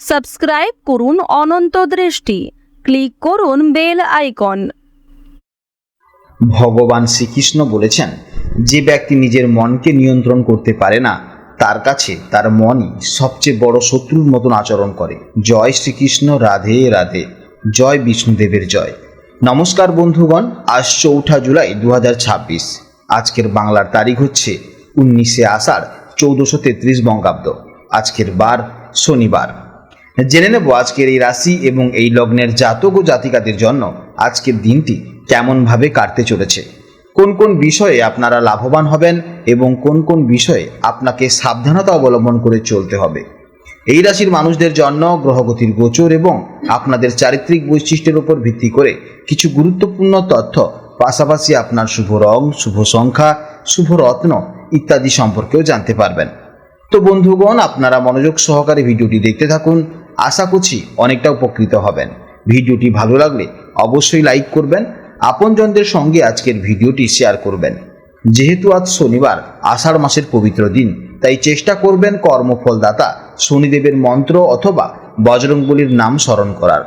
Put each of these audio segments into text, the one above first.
Subscribe করুন অনন্ত দৃষ্টি, click করুন বেল আইকন। ভগবান শ্রীকৃষ্ণ বলেছেন, যে ব্যক্তি নিজের মনকে নিয়ন্ত্রণ করতে পারে না তার কাছে তার মনই সবচেয়ে বড় শত্রুর মতন আচরণ করে। জয় শ্রীকৃষ্ণ, রাধে রাধে, জয় বিষ্ণুদেবের জয়। নমস্কার বন্ধুগণ, আজ 4 জুলাই 2026। আজকের বাংলার তারিখ হচ্ছে 19 আষাঢ় 1433 বঙ্গাব্দ। আজকের বার শনিবার। জেনে নেব আজকের এই রাশি এবং এই লগ্নের জাতক ও জাতিকাদের জন্য আজকের দিনটি কেমনভাবে কাটতে চলেছে, কোন কোন বিষয়ে আপনারা লাভবান হবেন এবং কোন কোন বিষয়ে আপনাকে সাবধানতা অবলম্বন করে চলতে হবে। এই রাশির মানুষদের জন্য গ্রহগতির গোচর এবং আপনাদের চারিত্রিক বৈশিষ্ট্যের উপর ভিত্তি করে কিছু গুরুত্বপূর্ণ তথ্য, পাশাপাশি আপনার শুভ রং, শুভ সংখ্যা, শুভ রত্ন ইত্যাদি সম্পর্কেও জানতে পারবেন। তো বন্ধুগণ, আপনারা মনোযোগ সহকারে ভিডিওটি দেখতে থাকুন। আশা করছি অনেকটা উপকৃত হবেন। ভিডিওটি ভালো লাগলে অবশ্যই লাইক করবেন, আপনজনদের সঙ্গে আজকের ভিডিওটি শেয়ার করবেন। যেহেতু আজ শনিবার, আষাঢ় মাসের পবিত্র দিন, তাই চেষ্টা করবেন কর্মফলদাতা শনিদেবের মন্ত্র অথবা বজরংবলীর নাম স্মরণ করার।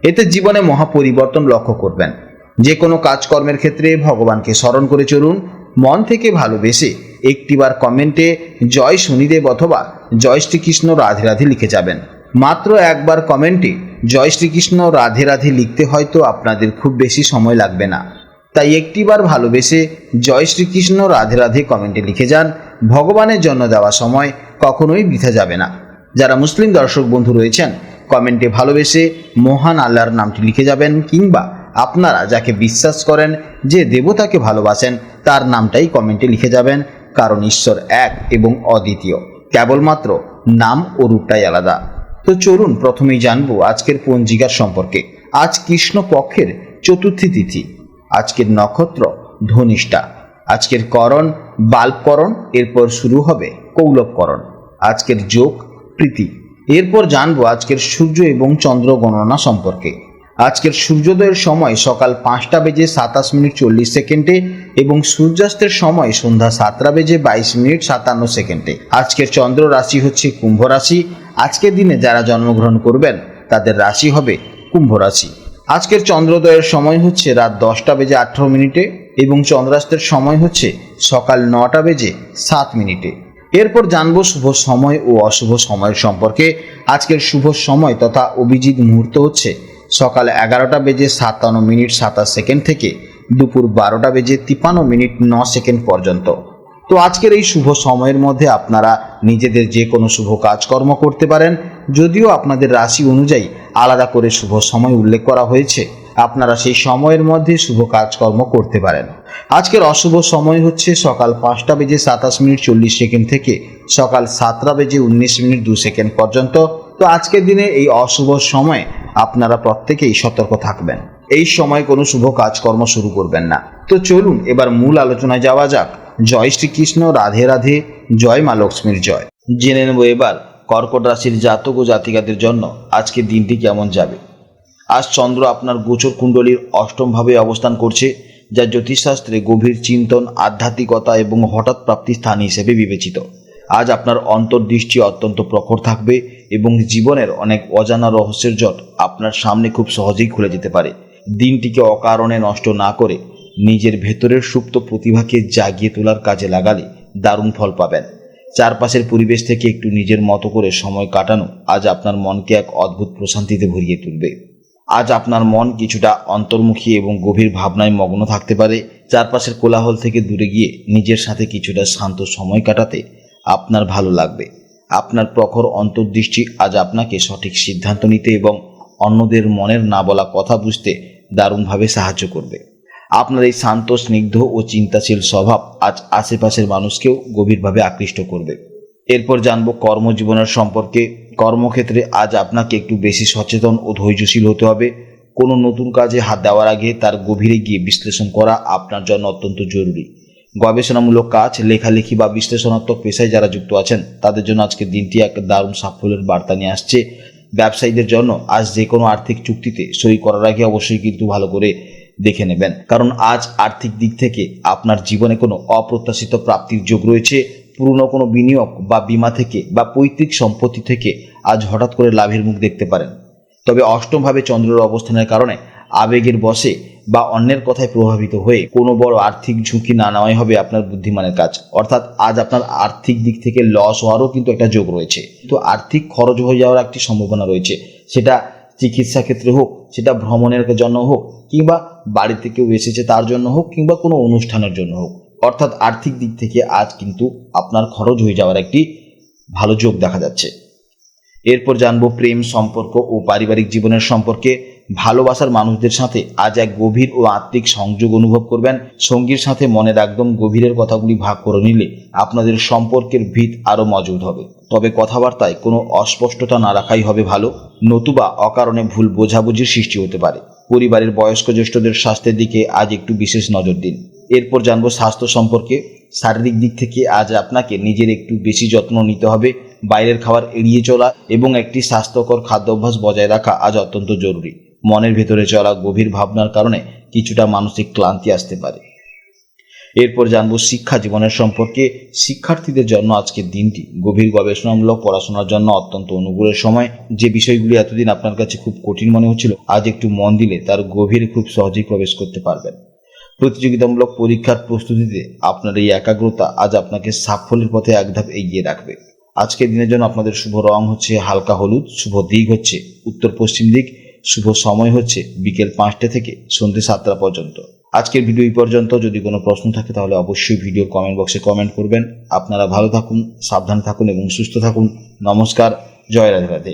এতে জীবনে মহাপরিবর্তন লক্ষ্য করবেন। যে কোনো কাজকর্মের ক্ষেত্রে ভগবানকে স্মরণ করে চলুন। মন থেকে ভালোবেসে একটিবার কমেন্টে জয় শনিদেব অথবা জয় শ্রীকৃষ্ণ রাধে রাধে লিখে যাবেন। মাত্র একবার কমেন্টে জয় শ্রীকৃষ্ণ রাধে রাধে লিখতে হয়তো আপনাদের খুব বেশি সময় লাগবে না, তাই একটিবার ভালোবেসে জয় শ্রীকৃষ্ণ রাধে রাধে কমেন্টে লিখে যান। ভগবানের জন্য দেওয়া সময় কখনোই বৃথা যাবে না। যারা মুসলিম দর্শক বন্ধু রয়েছেন, কমেন্টে ভালোবেসে মহান আল্লাহর নামটি লিখে যাবেন, কিংবা আপনারা যাকে বিশ্বাস করেন, যে দেবতাকে ভালোবাসেন, তার নামটাই কমেন্টে লিখে যাবেন। কারণ ঈশ্বর এক এবং অদ্বিতীয়, কেবলমাত্র নাম ও রূপটাই আলাদা। তো চলুন প্রথমেই জানবো আজকের পঞ্জিকার সম্পর্কে। আজ কৃষ্ণ পক্ষের চতুর্থী তিথি। আজকের নক্ষত্র ধনিষ্ঠা। আজকের করণ বাল্বকরণ, এরপর শুরু হবে কৌলবকরণ। আজকের যোগ প্রীতি। এরপর জানবো আজকের সূর্য এবং চন্দ্র গণনা সম্পর্কে। আজকের সূর্যোদয়ের সময় সকাল 5:27:40 এবং সূর্যাস্তের সময় সন্ধ্যা 7:22:57। আজকের চন্দ্র রাশি হচ্ছে কুম্ভ রাশি। আজকের দিনে যারা জন্মগ্রহণ করবেন তাদের রাশি হবে কুম্ভ রাশি। আজকের চন্দ্রোদয়ের সময় হচ্ছে রাত 10:18 এবং চন্দ্রাস্তের সময় হচ্ছে সকাল 9:07। এরপর জানবো শুভ সময় ও অশুভ সময়ের সম্পর্কে। আজকের শুভ সময় তথা অভিজিৎ মুহূর্ত হচ্ছে সকাল 11:57:27 থেকে দুপুর 12:53:09 পর্যন্ত। তো আজকের এই শুভ সময়ের মধ্যে আপনারা নিজেদের যে কোনো শুভ কাজকর্ম করতে পারেন। যদিও আপনাদের রাশি অনুযায়ী আলাদা করে শুভ সময় উল্লেখ করা হয়েছে, আপনারা সেই সময়ের মধ্যে শুভ কাজকর্ম করতে পারেন। আজকের অশুভ সময় হচ্ছে সকাল 5:27:40 থেকে সকাল 7:19:02 পর্যন্ত। তো আজকের দিনে এই অশুভ সময়ে আপনারা প্রত্যেকেই সতর্ক থাকবেন। এই সময় কোনো শুভ কাজকর্ম শুরু করবেন না। তো চলুন এবার মূল আলোচনায় যাওয়া যাক। জয় শ্রীকৃষ্ণ, রাধে রাধে, জয় মা লক্ষ্মীর জয়। জেনে নেব এবার কর্কট রাশির জাতক ও জাতিকাদের জন্য আজকের দিনটি কেমন যাবে। আজ চন্দ্র আপনার গোচর কুণ্ডলীর অষ্টমভাবে অবস্থান করছে, যা জ্যোতিষশাস্ত্রে গভীর চিন্তন, আধ্যাত্মিকতা এবং হঠাৎ প্রাপ্তি স্থান হিসেবে বিবেচিত। আজ আপনার অন্তর্দৃষ্টি অত্যন্ত প্রখর থাকবে এবং জীবনের অনেক অজানা রহস্যের জট আপনার সামনে খুব সহজেই খুলে যেতে পারে। দিনটিকে অকারণে নষ্ট না করে নিজের ভেতরের সুপ্ত প্রতিভাকে জাগিয়ে তোলার কাজে লাগালে দারুণ ফল পাবেন। চারপাশের পরিবেশ থেকে একটু নিজের মতো করে সময় কাটানো আজ আপনার মনকে এক অদ্ভুত প্রশান্তিতে ভরিয়ে তুলবে। আজ আপনার মন কিছুটা অন্তর্মুখী এবং গভীর ভাবনায় মগ্ন থাকতে পারে। চারপাশের কোলাহল থেকে দূরে গিয়ে নিজের সাথে কিছুটা শান্ত সময় কাটাতে আপনার ভালো লাগবে। আপনার প্রখর অন্তর্দৃষ্টি আজ আপনাকে সঠিক সিদ্ধান্ত নিতে এবং অন্যদের মনের না বলা কথা বুঝতে দারুণভাবে সাহায্য করবে। আপনার এই শান্ত, স্নিগ্ধ ও চিন্তাশীল স্বভাব আজ আশেপাশের মানুষকেও গভীরভাবে আকৃষ্ট করবে। এরপর জানবো কর্মজীবনের সম্পর্কে। কর্মক্ষেত্রে আজ আপনাকে একটু বেশি সচেতন ও ধৈর্যশীল হতে হবে। কোনো নতুন কাজে হাত দেওয়ার আগে তার গভীরে গিয়ে বিশ্লেষণ করা আপনার জন্য অত্যন্ত জরুরি। গবেষণামূলক কাজ, লেখালেখি বা বিশ্লেষণাত্মক পেশায় যারা যুক্ত আছেন তাদের জন্য আজকের দিনটি এক দারুণ সাফল্যের বার্তা নিয়ে আসছে। ব্যবসায়ীদের জন্য আজ যে কোনো আর্থিক চুক্তিতে সই করার আগে অবশ্যই কিন্তু ভালো করে দেখে নেবেন, কারণ আজ আর্থিক দিক থেকে আপনার জীবনে কোনো অপ্রত্যাশিত প্রাপ্তির যোগ রয়েছে। পুরনো কোনো বিনিয়োগ বা বীমা থেকে বা পৈতৃক সম্পত্তি থেকে আজ হঠাৎ করে লাভের মুখ দেখতে পারেন। তবে অষ্টমভাবে চন্দ্রের অবস্থানের কারণে আবেগের বশে বা অন্যের কথায় প্রভাবিত হয়ে কোনো বড় আর্থিক ঝুঁকি না নেওয়াই হবে আপনার বুদ্ধিমানের কাজ। অর্থাৎ আজ আপনার আর্থিক দিক থেকে লস হওয়ারও কিন্তু একটা যোগ রয়েছে, তো আর্থিক খরচ হয়ে যাওয়ার একটি সম্ভাবনা রয়েছে। সেটা চিকিৎসা ক্ষেত্রে হোক, সেটা ভ্রমণের জন্য হোক, কিংবা বাড়িতে কেউ এসেছে তার জন্য হোক, কিংবা কোনো অনুষ্ঠানের জন্য হোক। অর্থাৎ আর্থিক দিক থেকে আজ কিন্তু আপনার খরচ হয়ে যাওয়ার একটি ভালো যোগ দেখা যাচ্ছে। এরপর জানবো প্রেম সম্পর্ক ও পারিবারিক জীবনের সম্পর্কে। ভালোবাসার মানুষদের সাথে আজ এক গভীর ও আত্মিক সংযোগ অনুভব করবেন। সঙ্গীর সাথে মনের একদম গভীরের কথাগুলি ভাগ করে নিলে আপনাদের সম্পর্কের ভিত আরও মজবুত হবে। তবে কথাবার্তায় কোনো অস্পষ্টতা না রাখাই হবে ভালো, নতুবা অকারণে ভুল বোঝাবুঝির সৃষ্টি হতে পারে। পরিবারের বয়স্ক জ্যেষ্ঠদের স্বাস্থ্যের দিকে আজ একটু বিশেষ নজর দিন। এরপর জানবো স্বাস্থ্য সম্পর্কে। শারীরিক দিক থেকে আজ আপনাকে নিজের একটু বেশি যত্ন নিতে হবে। বাইরের খাবার এড়িয়ে চলা এবং একটি স্বাস্থ্যকর খাদ্যাভ্যাস বজায় রাখা আজ অত্যন্ত জরুরি। মনের ভেতরে চলা গভীর ভাবনার কারণে কিছুটা মানসিক ক্লান্তি আসতে পারে। এরপর জানবো শিক্ষা জীবনের সম্পর্কে। শিক্ষার্থীদের জন্য আজকের দিনটি গভীর গবেষণামূলক পড়াশোনার জন্য অত্যন্ত অনুকূলের সময়। যে বিষয়গুলি এতদিন আপনার কাছে খুব কঠিন মনে হচ্ছিল, আজ একটু মন দিলে তার গভীরে খুব সহজেই প্রবেশ করতে পারবেন। প্রতিযোগিতামূলক পরীক্ষার প্রস্তুতিতে আপনার এই একাগ্রতা আজ আপনাকে সাফল্যের পথে এক ধাপ এগিয়ে রাখবে। আজকের দিনের জন্য আপনাদের শুভ রং হচ্ছে হালকা হলুদ, শুভ দিক হচ্ছে উত্তর পশ্চিম দিক, শুভ সময় হচ্ছে বিকেল 5টা থেকে সন্ধ্যে 7টা পর্যন্ত। আজকের ভিডিও এই পর্যন্ত। যদি কোনো প্রশ্ন থাকে তাহলে অবশ্যই ভিডিও কমেন্ট বক্সে কমেন্ট করবেন। আপনারা ভালো থাকুন, সাবধানে থাকুন এবং সুস্থ থাকুন। নমস্কার, জয় রাধে রাধে।